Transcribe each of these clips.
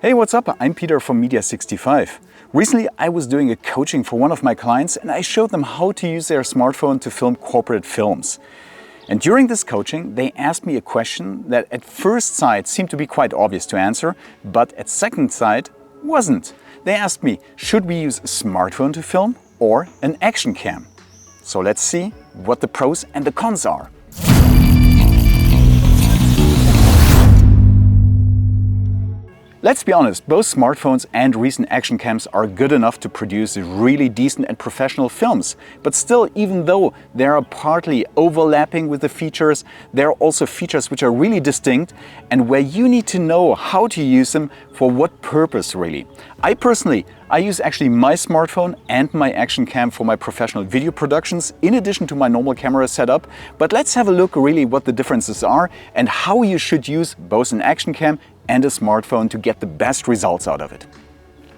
Hey, what's up? I'm Peter from Media65. Recently, I was doing a coaching for one of my clients and I showed them how to use their smartphone to film corporate films. And during this coaching, they asked me a question that at first sight seemed to be quite obvious to answer, but at second sight wasn't. They asked me, should we use a smartphone to film or an action cam? So let's see what the pros and the cons are. Let's be honest, both smartphones and recent action cams are good enough to produce really decent and professional films. But still, even though they are partly overlapping with the features, there are also features which are really distinct and where you need to know how to use them for what purpose really. I use actually my smartphone and my action cam for my professional video productions in addition to my normal camera setup. But let's have a look really what the differences are and how you should use both an action cam and a smartphone to get the best results out of it.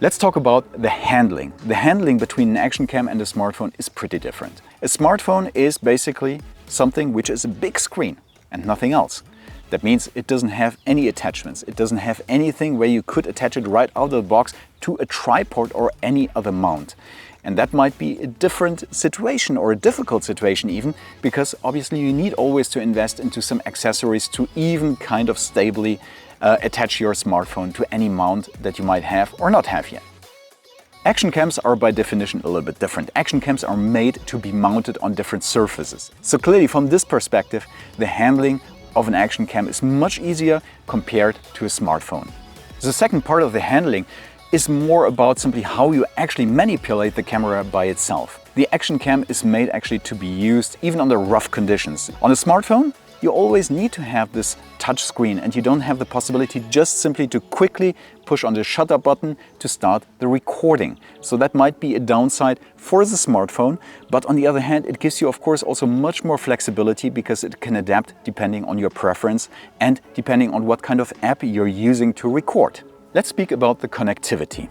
Let's talk about the handling. The handling between an action cam and a smartphone is pretty different. A smartphone is basically something which is a big screen and nothing else. That means it doesn't have any attachments. It doesn't have anything where you could attach it right out of the box to a tripod or any other mount. And that might be a different situation or a difficult situation even, because obviously you need always to invest into some accessories to even kind of stably attach your smartphone to any mount that you might have or not have yet. Action cams are by definition a little bit different. Action cams are made to be mounted on different surfaces. So clearly from this perspective, the handling of an action cam is much easier compared to a smartphone. The second part of the handling is more about simply how you actually manipulate the camera by itself. The action cam is made actually to be used even under rough conditions. On a smartphone, you always need to have this touch screen and you don't have the possibility just simply to quickly push on the shutter button to start the recording. So that might be a downside for the smartphone, but on the other hand, it gives you of course also much more flexibility because it can adapt depending on your preference and depending on what kind of app you're using to record. Let's speak about the connectivity.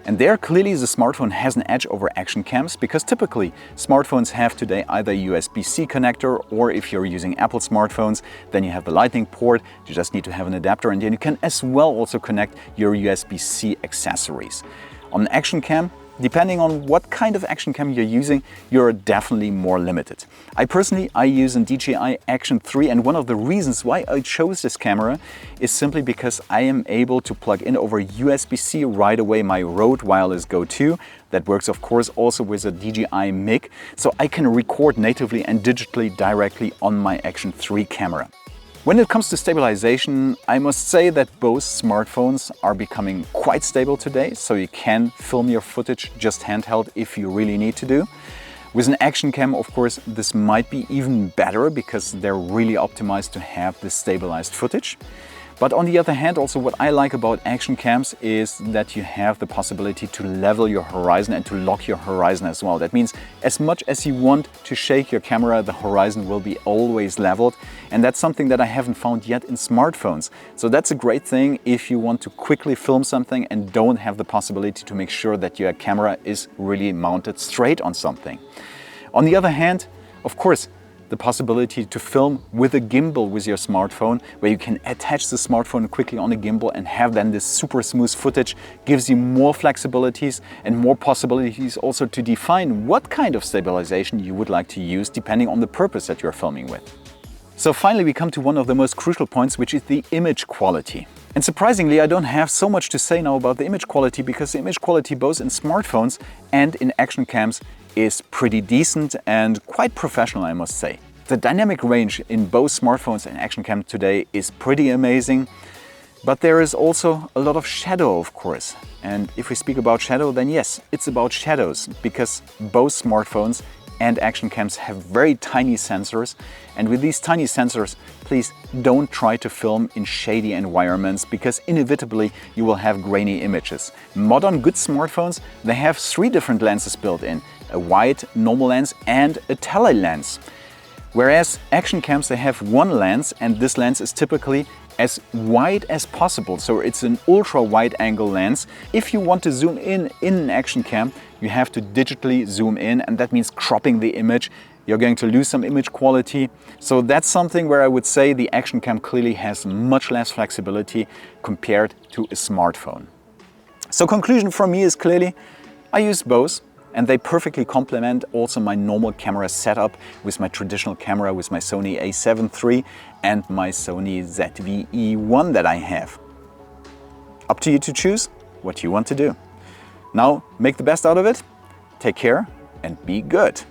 And there clearly the smartphone has an edge over action cams because typically smartphones have today either a USB-C connector, or if you're using Apple smartphones, then you have the Lightning port. You just need to have an adapter and then you can as well also connect your USB-C accessories. On an action cam, depending on what kind of action cam you're using, you're definitely more limited. I use a DJI Action 3, and one of the reasons why I chose this camera is simply because I am able to plug in over USB-C right away my Rode Wireless Go 2. That works of course also with a DJI mic, so I can record natively and digitally directly on my Action 3 camera. When it comes to stabilization, I must say that both smartphones are becoming quite stable today, so you can film your footage just handheld if you really need to do. With an action cam, of course, this might be even better because they're really optimized to have this stabilized footage. But on the other hand, also what I like about action cams is that you have the possibility to level your horizon and to lock your horizon as well. That means as much as you want to shake your camera, the horizon will be always leveled. And that's something that I haven't found yet in smartphones. So that's a great thing if you want to quickly film something and don't have the possibility to make sure that your camera is really mounted straight on something. On the other hand, of course, the possibility to film with a gimbal with your smartphone, where you can attach the smartphone quickly on a gimbal and have then this super smooth footage, gives you more flexibilities and more possibilities also to define what kind of stabilization you would like to use depending on the purpose that you're filming with. So finally we come to one of the most crucial points, which is the image quality. And surprisingly, I don't have so much to say now about the image quality because the image quality both in smartphones and in action cams is pretty decent and quite professional, I must say. The dynamic range in both smartphones and action cams today is pretty amazing, but there is also a lot of shadow, of course. And if we speak about shadow, then yes, it's about shadows because both smartphones and action cams have very tiny sensors. And with these tiny sensors, please don't try to film in shady environments because inevitably you will have grainy images. Modern good smartphones, they have 3 different lenses built in: a wide, normal lens and a tele lens. Whereas action cams, they have one lens, and this lens is typically as wide as possible. So it's an ultra wide angle lens. If you want to zoom in an action cam, you have to digitally zoom in, and that means cropping the image you're going to lose some image quality. So that's something where I would say the action cam clearly has much less flexibility compared to a smartphone. So conclusion from me is clearly, I use both and they perfectly complement also my normal camera setup with my traditional camera with my Sony a7 III and my Sony ZV-E1 that I have. Up to you to choose what you want to do. Now make the best out of it, take care and be good.